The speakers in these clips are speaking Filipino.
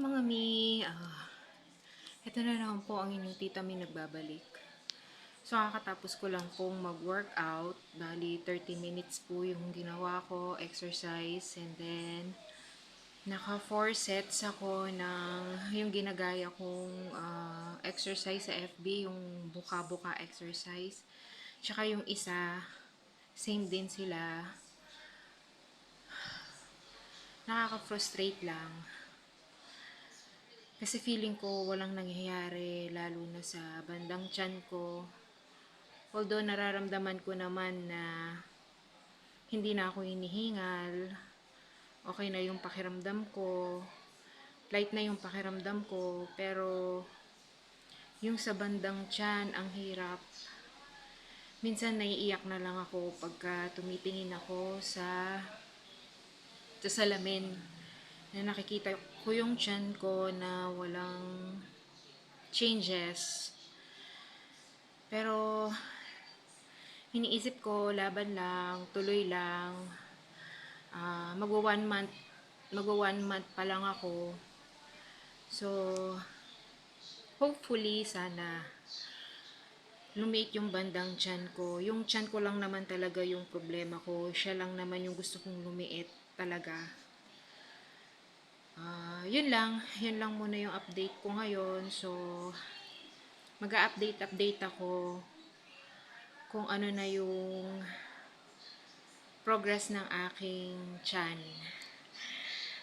Mga mi, ito na naman po ang inyong tita mi nagbabalik. So, kakatapos ko lang pong mag-workout. Bali, 30 minutes po yung ginawa ko, exercise. And then, naka 4 sets ako ng yung ginagaya kong exercise sa FB, yung buka-buka exercise. Tsaka yung isa, same din sila. Nakaka-frustrate lang. Kasi feeling ko walang nangyayari, lalo na sa bandang tiyan ko. Although nararamdaman ko naman na hindi na ako hinihingal, okay na yung pakiramdam ko, light na yung pakiramdam ko, pero yung sa bandang tiyan, ang hirap. Minsan naiiyak na lang ako pagka tumitingin ako sa salamin na nakikita ko yung tiyan ko na walang changes. Pero iniisip ko, laban lang, tuloy lang. Magwa 1 month pa lang ako. So, hopefully, sana lumiit yung bandang tiyan ko. Yung tiyan ko lang naman talaga yung problema ko. Siya lang naman yung gusto kong lumiit talaga. Yun lang muna yung update ko ngayon. So, mag-update ako kung ano na yung progress ng aking tiyan.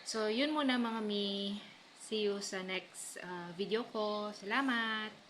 So, yun muna mga mi. See you sa next video ko. Salamat!